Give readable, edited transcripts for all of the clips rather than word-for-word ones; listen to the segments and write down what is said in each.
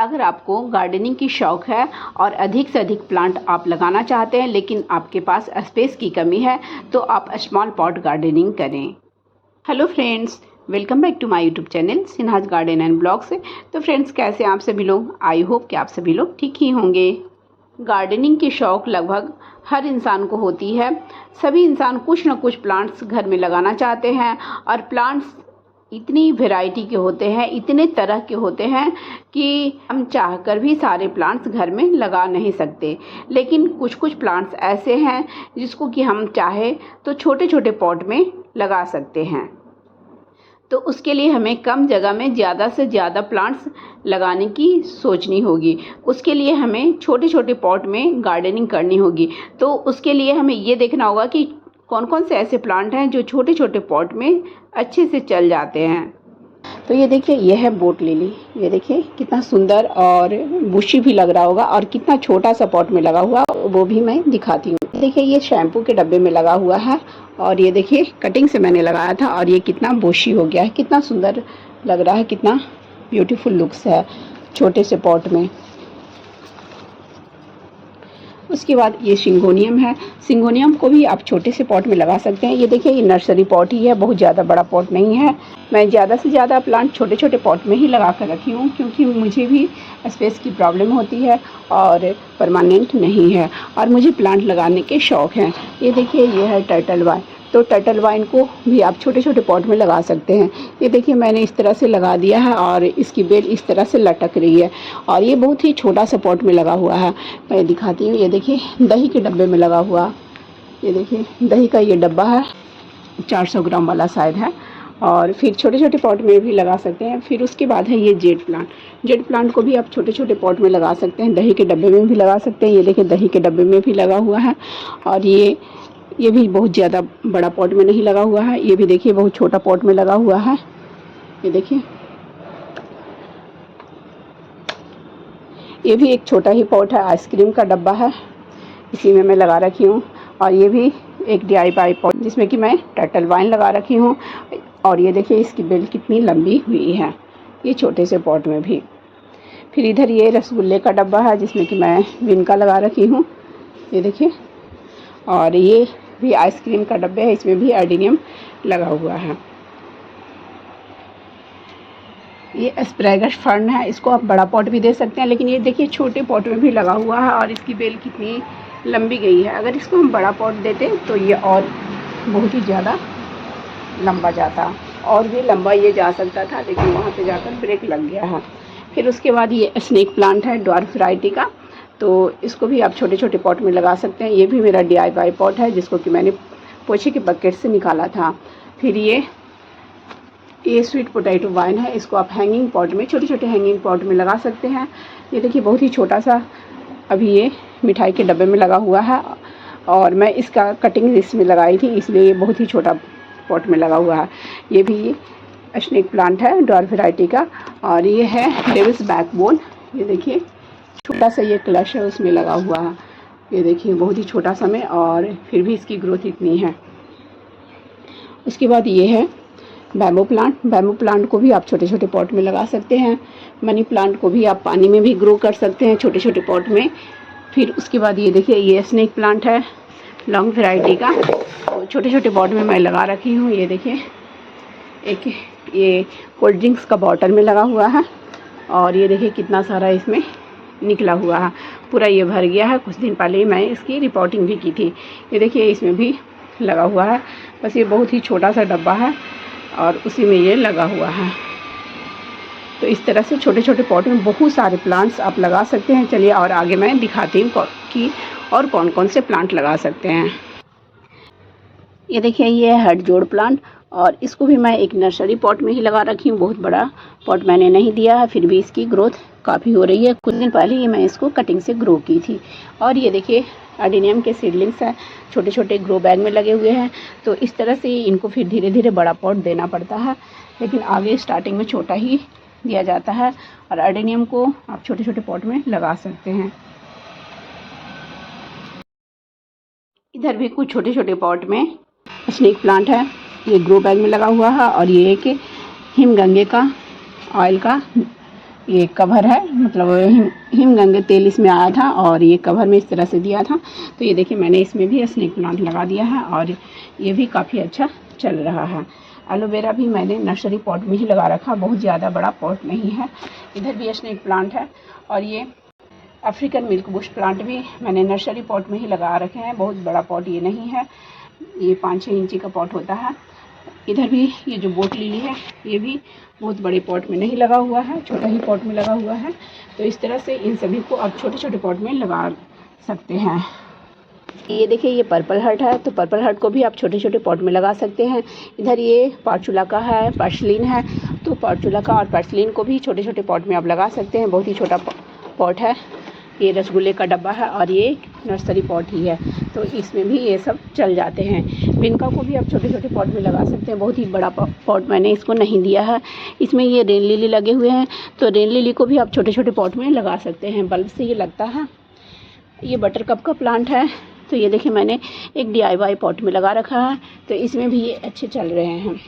अगर आपको गार्डनिंग की शौक़ है और अधिक से अधिक प्लांट आप लगाना चाहते हैं लेकिन आपके पास स्पेस की कमी है तो आप स्मॉल पॉट गार्डनिंग करें। Hello friends, welcome back to my YouTube channel Sinha's garden and blogs. तो फ्रेंड्स, कैसे आप सभी लोग? आई होप कि आप सभी लोग ठीक ही होंगे। गार्डनिंग की शौक़ लगभग हर इंसान को होती है। सभी इंसान कुछ न कुछ प्लांट्स घर में लगाना चाहते हैं और प्लांट्स इतनी वैरायटी के होते हैं, इतने तरह के होते हैं कि हम चाहकर भी सारे प्लांट्स घर में लगा नहीं सकते। लेकिन कुछ कुछ प्लांट्स ऐसे हैं जिसको कि हम चाहे तो छोटे छोटे पॉट में लगा सकते हैं। तो उसके लिए हमें कम जगह में ज़्यादा से ज़्यादा प्लांट्स लगाने की सोचनी होगी। उसके लिए हमें छोटे छोटे पॉट में गार्डनिंग करनी होगी। तो उसके लिए हमें ये देखना होगा कि कौन कौन से ऐसे प्लांट हैं जो छोटे छोटे पॉट में अच्छे से चल जाते हैं। तो ये देखिए, ये है बोट लिली। ये देखिए कितना सुंदर और बुशी भी लग रहा होगा और कितना छोटा सा पॉट में लगा हुआ, वो भी मैं दिखाती हूँ। देखिए, ये शैम्पू के डब्बे में लगा हुआ है और ये देखिए कटिंग से मैंने लगाया था और ये कितना बुशी हो गया है, कितना सुंदर लग रहा है, कितना ब्यूटीफुल लुक्स है छोटे से पॉट में। उसके बाद ये सिंगोनियम है। सिंगोनियम को भी आप छोटे से पॉट में लगा सकते हैं। ये देखिए, ये नर्सरी पॉट ही है, बहुत ज़्यादा बड़ा पॉट नहीं है। मैं ज़्यादा से ज़्यादा प्लांट छोटे छोटे पॉट में ही लगा कर रखी हूँ क्योंकि मुझे भी स्पेस की प्रॉब्लम होती है और परमानेंट नहीं है और मुझे प्लांट लगाने के शौक़ हैं। ये देखिए, ये है टर्टल वाइन। तो टर्टल वाइन को भी आप छोटे छोटे पॉट में लगा सकते हैं। ये देखिए, मैंने इस तरह से लगा दिया है और इसकी बेल इस तरह से लटक रही है और ये बहुत ही छोटा सा पॉट में लगा हुआ है। मैं दिखाती हूँ। ये देखिए, दही के डब्बे में लगा हुआ। ये देखिए, दही का ये डब्बा है, 400 ग्राम वाला शायद है। और फिर छोटे छोटे पॉट में भी लगा सकते हैं। फिर उसके बाद है ये जेड प्लांट। जेड प्लांट को भी आप छोटे छोटे पॉट में लगा सकते हैं, दही के डब्बे में भी लगा सकते हैं। ये देखिए, दही के डब्बे में भी लगा हुआ है और ये भी बहुत ज़्यादा बड़ा पॉट में नहीं लगा हुआ है। ये भी देखिए बहुत छोटा पॉट में लगा हुआ है। ये देखिए, ये भी एक छोटा ही पॉट है, आइसक्रीम का डब्बा है, इसी में मैं लगा रखी हूँ। और ये भी एक DIY पॉट जिसमें कि मैं टर्टल वाइन लगा रखी हूँ। और ये देखिए, इसकी बेल कितनी लंबी हुई है, ये छोटे से पॉट में भी। फिर इधर ये रसगुल्ले का डब्बा है जिसमें कि मैं विनका लगा रखी हूँ। ये देखिए, और ये भी आइसक्रीम का डब्बे है, इसमें भी एडिनियम लगा हुआ है। ये एस्पैरागस फर्न है, इसको आप बड़ा पॉट भी दे सकते हैं, लेकिन ये देखिए छोटे पॉट में भी लगा हुआ है और इसकी बेल कितनी लंबी गई है। अगर इसको हम बड़ा पॉट देते तो ये और बहुत ही ज़्यादा लंबा जाता, और भी लंबा ये जा सकता था, लेकिन वहाँ पे जाकर ब्रेक लग गया है। फिर उसके बाद ये स्नेक प्लांट है, ड्वार्फ वैरायटी का। तो इसको भी आप छोटे छोटे पॉट में लगा सकते हैं। ये भी मेरा DIY पॉट है जिसको कि मैंने पोछे के बकेट से निकाला था। फिर ये स्वीट पोटैटो वाइन है, इसको आप हैंगिंग पॉट में, छोटे छोटे हैंगिंग पॉट में लगा सकते हैं। ये देखिए, बहुत ही छोटा सा अभी ये मिठाई के डब्बे में लगा हुआ है और मैं इसका कटिंग इसमें लगाई थी, इसलिए ये बहुत ही छोटा पॉट में लगा हुआ है। ये भी स्नेक प्लांट है, ड्वार्फ वैरायटी का। और ये है डेविल्स बैकबोन। ये देखिए, छोटा सा ये क्लश है, उसमें लगा हुआ है। ये देखिए, बहुत ही छोटा सा में, और फिर भी इसकी ग्रोथ इतनी है। उसके बाद ये है बैम्बू प्लांट। बैम्बू प्लांट को भी आप छोटे छोटे पॉट में लगा सकते हैं। मनी प्लांट को भी आप पानी में भी ग्रो कर सकते हैं छोटे छोटे पॉट में। फिर उसके बाद ये देखिए, ये स्नेक प्लांट है, लॉन्ग वैरायटी का, छोटे छोटे पॉट में मैं लगा रखी हूँ। ये देखिए, एक ये कोल्ड ड्रिंक्स का बॉटल में लगा हुआ है और ये देखिए कितना सारा इसमें निकला हुआ है, पूरा ये भर गया है। कुछ दिन पहले मैं इसकी रिपोर्टिंग भी की थी। ये देखिए, इसमें भी लगा हुआ है, बस ये बहुत ही छोटा सा डब्बा है और उसी में ये लगा हुआ है। तो इस तरह से छोटे छोटे पॉट में बहुत सारे प्लांट्स आप लगा सकते हैं। चलिए और आगे मैं दिखाती हूँ कि और कौन कौन से प्लांट लगा सकते हैं। ये देखिए, ये है हटजोड़ प्लांट और इसको भी मैं एक नर्सरी पॉट में ही लगा रखी हूँ। बहुत बड़ा पॉट मैंने नहीं दिया है, फिर भी इसकी ग्रोथ काफ़ी हो रही है। कुछ दिन पहले ही मैं इसको कटिंग से ग्रो की थी। और ये देखिए, एडिनियम के सीडलिंग्स हैं, छोटे छोटे ग्रो बैग में लगे हुए हैं। तो इस तरह से इनको फिर धीरे धीरे बड़ा पॉट देना पड़ता है, लेकिन आगे स्टार्टिंग में छोटा ही दिया जाता है। और एडिनियम को आप छोटे छोटे पॉट में लगा सकते हैं। इधर भी कुछ छोटे छोटे पॉट में स्नेक प्लांट है, ये ग्रो बैग में लगा हुआ है। और ये एक हिमगंगे का ऑयल का ये कवर है, मतलब हिमगंगे तेल इसमें आया था और ये कवर में इस तरह से दिया था। तो ये देखिए मैंने इसमें भी स्नेक प्लांट लगा दिया है और ये भी काफ़ी अच्छा चल रहा है। एलोवेरा भी मैंने नर्सरी पॉट में ही लगा रखा, बहुत ज़्यादा बड़ा पॉट नहीं है। इधर भी स्नेक प्लांट है और ये अफ्रीकन मिल्क बुश प्लांट भी मैंने नर्सरी पॉट में ही लगा रखे हैं, बहुत बड़ा पॉट ये नहीं है, ये 5-6 इंची का पॉट होता है। इधर भी ये जो बोट लिली है ये भी बहुत बड़े पॉट में नहीं लगा हुआ है, छोटा ही पॉट में लगा हुआ है। तो इस तरह से इन सभी को आप छोटे छोटे पॉट में लगा सकते हैं। ये देखिए ये पर्पल हर्ट है, तो पर्पल हर्ट को भी आप छोटे छोटे पॉट में लगा सकते हैं। इधर ये पार्चुला का है, पर्सलिन है, तो पार्चुला का और पर्सलिन को भी छोटे छोटे पॉट में आप लगा सकते हैं। बहुत ही छोटा पॉट है। ये रसगुल्ले का डब्बा है और ये नर्सरी पॉट ही है, तो इसमें भी ये सब चल जाते हैं। बिनका को भी आप छोटे छोटे पॉट में लगा सकते हैं, बहुत ही बड़ा पॉट मैंने इसको नहीं दिया है। इसमें ये रेन लिली लगे हुए हैं, तो रेन लिली को भी आप छोटे छोटे पॉट में लगा सकते हैं, बल्ब से ये लगता है। ये बटर कप का प्लांट है, तो ये देखिए मैंने एक DIY पॉट में लगा रखा है, तो इसमें भी ये अच्छे चल रहे हैं।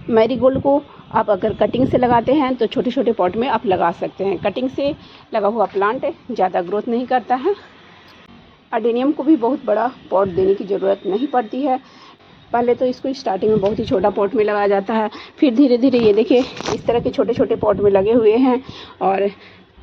मैरीगोल्ड को आप अगर कटिंग से लगाते हैं तो छोटे छोटे पॉट में आप लगा सकते हैं। कटिंग से लगा हुआ प्लांट ज़्यादा ग्रोथ नहीं करता है। अडेनियम को भी बहुत बड़ा पॉट देने की ज़रूरत नहीं पड़ती है। पहले तो इसको स्टार्टिंग में बहुत ही छोटा पॉट में लगाया जाता है, फिर धीरे धीरे ये देखिए इस तरह के छोटे छोटे पॉट में लगे हुए हैं और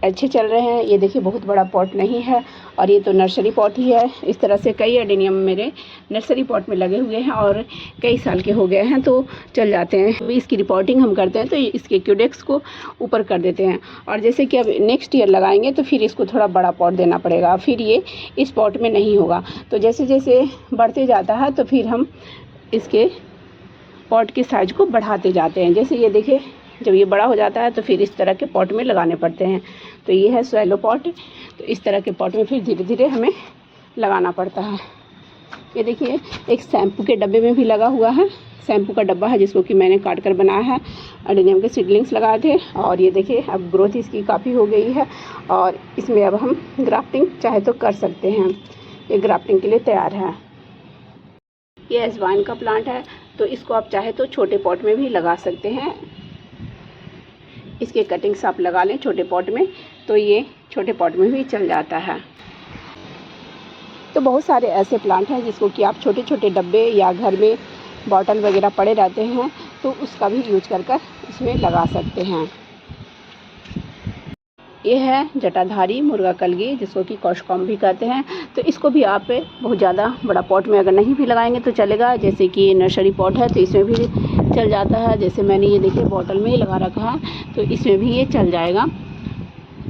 अच्छे चल रहे हैं। ये देखिए बहुत बड़ा पॉट नहीं है और ये तो नर्सरी पॉट ही है। इस तरह से कई एडेनियम मेरे नर्सरी पॉट में लगे हुए हैं और कई साल के हो गए हैं, तो चल जाते हैं। अभी इसकी रिपोर्टिंग हम करते हैं तो इसके क्यूडेक्स को ऊपर कर देते हैं, और जैसे कि अब नेक्स्ट ईयर लगाएंगे तो फिर इसको थोड़ा बड़ा पॉट देना पड़ेगा, फिर ये इस पॉट में नहीं होगा। तो जैसे जैसे बढ़ते जाता है तो फिर हम इसके पॉट के साइज को बढ़ाते जाते हैं। जैसे ये देखिए जब ये बड़ा हो जाता है तो फिर इस तरह के पॉट में लगाने पड़ते हैं। तो ये है स्वैलो पॉट, तो इस तरह के पॉट में फिर धीरे धीरे हमें लगाना पड़ता है। ये देखिए एक शैम्पू के डब्बे में भी लगा हुआ है, शैम्पू का डब्बा है जिसको कि मैंने काट कर बनाया है। अडेनियम के सीडलिंग्स लगाए थे और ये देखिए अब ग्रोथ इसकी काफ़ी हो गई है और इसमें अब हम ग्राफ्टिंग चाहे तो कर सकते हैं। ये ग्राफ्टिंग के लिए तैयार है। ये अजवाइन का प्लांट है, तो इसको आप चाहे तो छोटे पॉट में भी लगा सकते हैं। इसके कटिंग्स आप लगा लें छोटे पॉट में, तो ये छोटे पॉट में भी चल जाता है। तो बहुत सारे ऐसे प्लांट हैं जिसको कि आप छोटे छोटे डब्बे या घर में बॉटल वगैरह पड़े रहते हैं तो उसका भी यूज कर इसमें लगा सकते हैं। ये है जटाधारी मुर्गा कलगी, जिसको कि कॉशकॉम भी कहते हैं। तो इसको भी आप बहुत ज़्यादा बड़ा पॉट में अगर नहीं भी लगाएंगे तो चलेगा। जैसे कि ये नर्सरी पॉट है तो इसमें भी चल जाता है। जैसे मैंने ये देखिए बॉटल में ही लगा रखा है तो इसमें भी ये चल जाएगा।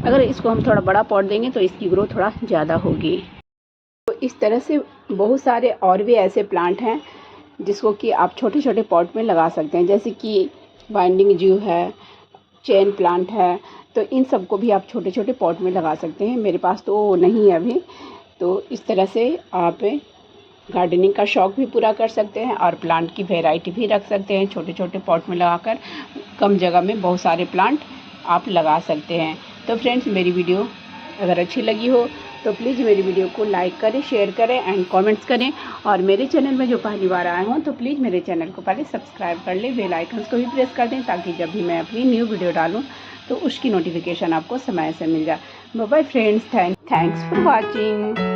अगर इसको हम थोड़ा बड़ा पॉट देंगे तो इसकी ग्रोथ थोड़ा ज़्यादा होगी। तो इस तरह से बहुत सारे और भी ऐसे प्लांट हैं जिसको कि आप छोटे छोटे पॉट में लगा सकते हैं। जैसे कि बाइंडिंग ज्यू है, चेन प्लांट है, तो इन सब को भी आप छोटे छोटे पॉट में लगा सकते हैं। मेरे पास तो नहीं है अभी। तो इस तरह से आप गार्डनिंग का शौक़ भी पूरा कर सकते हैं और प्लांट की वैरायटी भी रख सकते हैं। छोटे छोटे पॉट में लगाकर कम जगह में बहुत सारे प्लांट आप लगा सकते हैं। तो फ्रेंड्स, मेरी वीडियो अगर अच्छी लगी हो तो प्लीज़ मेरी वीडियो को लाइक करें, शेयर करें एंड कमेंट्स करें। और मेरे चैनल में जो पहली बार आए हों तो प्लीज़ मेरे चैनल को पहले सब्सक्राइब कर लें, बेल आइकन्स को भी प्रेस कर दें ताकि जब भी मैं अपनी न्यू वीडियो डालूं तो उसकी नोटिफिकेशन आपको समय से मिल जाए। Bye bye friends, thanks for watching.